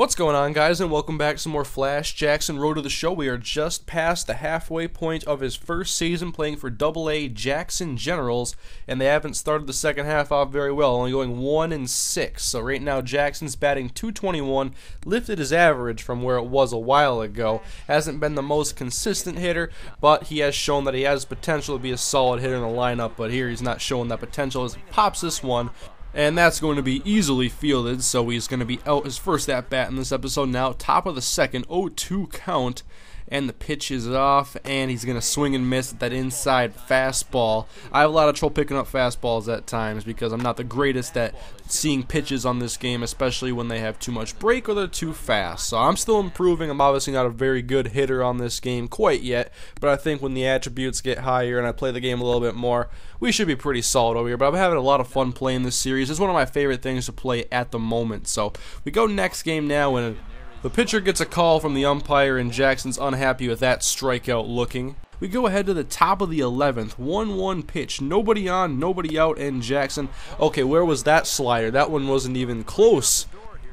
What's going on, guys, and welcome back to some more Flash Jackson Road to the Show. We are just past the halfway point of his first season playing for AA Jackson Generals, and they haven't started the second half off very well, only going 1-6. So right now Jackson's batting .221, lifted his average from where it was a while ago. Hasn't been the most consistent hitter, but he has shown that he has potential to be a solid hitter in the lineup, but here he's not showing that potential as he pops this one. And that's going to be easily fielded, so he's going to be out his first at-bat in this episode now. Top of the second, 0-2 count, and the pitch is off, and he's going to swing and miss at that inside fastball. I have a lot of trouble picking up fastballs at times because I'm not the greatest at seeing pitches on this game, especially when they have too much break or they're too fast. So I'm still improving. I'm obviously not a very good hitter on this game quite yet, but I think when the attributes get higher and I play the game a little bit more, we should be pretty solid over here. But I'm having a lot of fun playing this series. It's one of my favorite things to play at the moment. So we go next game now, and the pitcher gets a call from the umpire, and Jackson's unhappy with that strikeout looking. We go ahead to the top of the 11th, 1-1 pitch, nobody on, nobody out, and Jackson, okay, where was that slider? That one wasn't even close.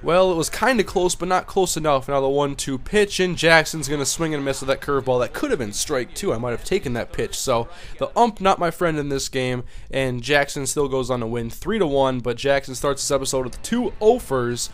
Well, it was kind of close, but not close enough. Now the 1-2 pitch, and Jackson's going to swing and miss with that curveball. That could have been strike two. I might have taken that pitch. So the ump, not my friend in this game, and Jackson still goes on to win 3-1, but Jackson starts this episode with 2 offers.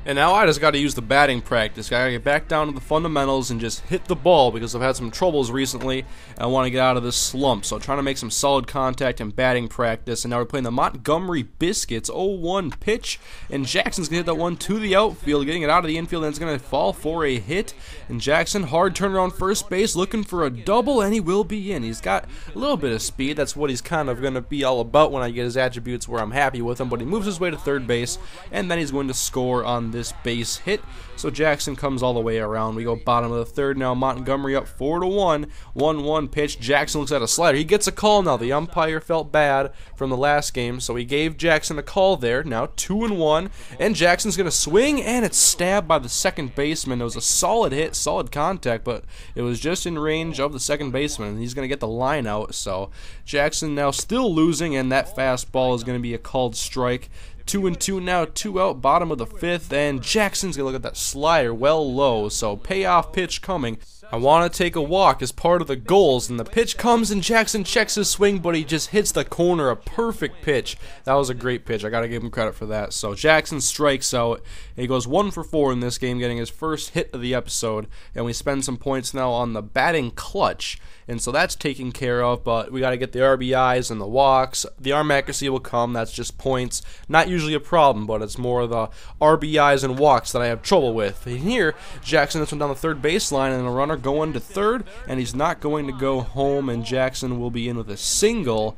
And now I just got to use the batting practice. I got to get back down to the fundamentals and just hit the ball because I've had some troubles recently and I want to get out of this slump. So trying to make some solid contact and batting practice. And now we're playing the Montgomery Biscuits. 0-1 pitch. And Jackson's going to hit that one to the outfield, getting it out of the infield, and it's going to fall for a hit. And Jackson, hard turnaround first base, looking for a double, and he will be in. He's got a little bit of speed. That's what he's kind of going to be all about when I get his attributes where I'm happy with him. But he moves his way to third base, and then he's going to score on this base hit. So Jackson comes all the way around. We go bottom of the third now. Montgomery up 4-1. 1-1 pitch. Jackson looks at a slider. He gets a call now. The umpire felt bad from the last game, so he gave Jackson a call there. Now 2-1, and Jackson's going to swing, and it's stabbed by the second baseman. It was a solid hit, solid contact, but it was just in range of the second baseman, and he's going to get the line out. So Jackson now still losing, and that fastball is going to be a called strike. 2-2 now, 2 out, bottom of the fifth, and Jackson's going to look at that slider well low, so payoff pitch coming. I want to take a walk as part of the goals, and the pitch comes, and Jackson checks his swing, but he just hits the corner, a perfect pitch. That was a great pitch. I got to give him credit for that. So Jackson strikes out. He goes 1 for 4 in this game, getting his first hit of the episode, and we spend some points now on the batting clutch, and so that's taken care of, but we got to get the RBIs and the walks. The arm accuracy will come. That's just points. Not usually a problem, but it's more the RBIs and walks that I have trouble with. And here, Jackson this one down the third baseline, and a runner going to third, and he's not going to go home, and Jackson will be in with a single,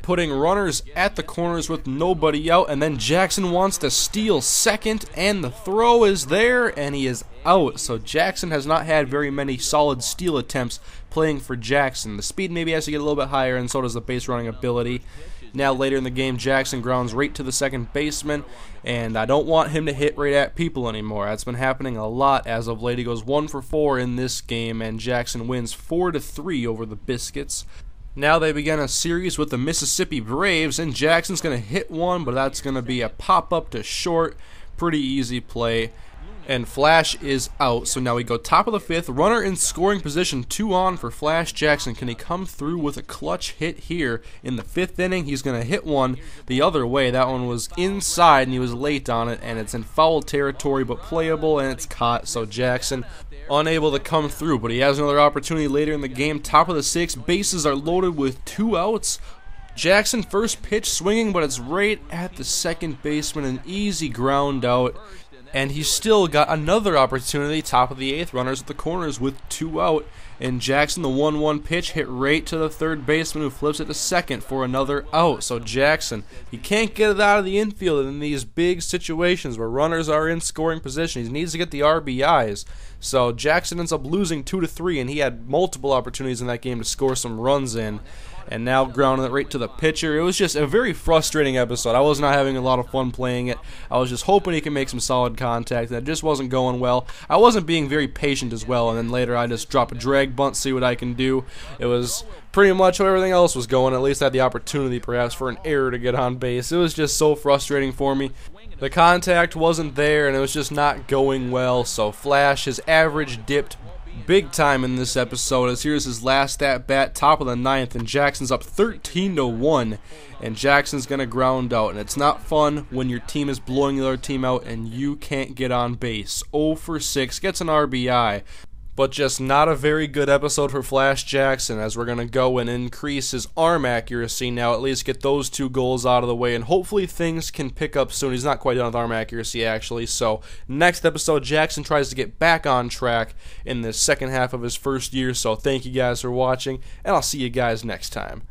putting runners at the corners with nobody out, and then Jackson wants to steal second, and the throw is there, and he is out. So Jackson has not had very many solid steal attempts playing for Jackson. The speed maybe has to get a little bit higher, and so does the base running ability. Now later in the game, Jackson grounds right to the second baseman, and I don't want him to hit right at people anymore. That's been happening a lot as of late. He goes 1 for 4 in this game, and Jackson wins 4-3 over the Biscuits. Now they begin a series with the Mississippi Braves, and Jackson's going to hit one, but that's going to be a pop-up to short. Pretty easy play. And Flash is out. So now we go top of the fifth, runner in scoring position, 2 on for Flash Jackson. Can he come through with a clutch hit here in the 5th inning? He's going to hit one the other way. That one was inside, and he was late on it, and it's in foul territory, but playable, and it's caught. So Jackson unable to come through, but he has another opportunity later in the game. Top of the 6th, bases are loaded with 2 outs. Jackson first pitch swinging, but it's right at the second baseman, an easy ground out. And he's still got another opportunity, top of the 8th, runners at the corners with 2 out. And Jackson, the 1-1 pitch, hit right to the third baseman, who flips it to second for another out. So Jackson, he can't get it out of the infield in these big situations where runners are in scoring position. He needs to get the RBIs. So Jackson ends up losing 2-3, and he had multiple opportunities in that game to score some runs in. And now grounding it right to the pitcher. It was just a very frustrating episode. I was not having a lot of fun playing it. I was just hoping he could make some solid contact, and it just wasn't going well. I wasn't being very patient as well, and then later I just drop a drag bunt, see what I can do. It was pretty much how everything else was going. At least I had the opportunity perhaps for an error to get on base. It was just so frustrating for me. The contact wasn't there, and it was just not going well, so Flash, his average dipped big time in this episode, as here's his last at-bat, top of the ninth, and Jackson's up 13-1, and Jackson's going to ground out, and it's not fun when your team is blowing the other team out and you can't get on base. 0 for 6, gets an RBI. But just not a very good episode for Flash Jackson, as we're going to go and increase his arm accuracy now, at least get those 2 goals out of the way, and hopefully things can pick up soon. He's not quite done with arm accuracy, actually. So next episode, Jackson tries to get back on track in the second half of his first year. So thank you guys for watching, and I'll see you guys next time.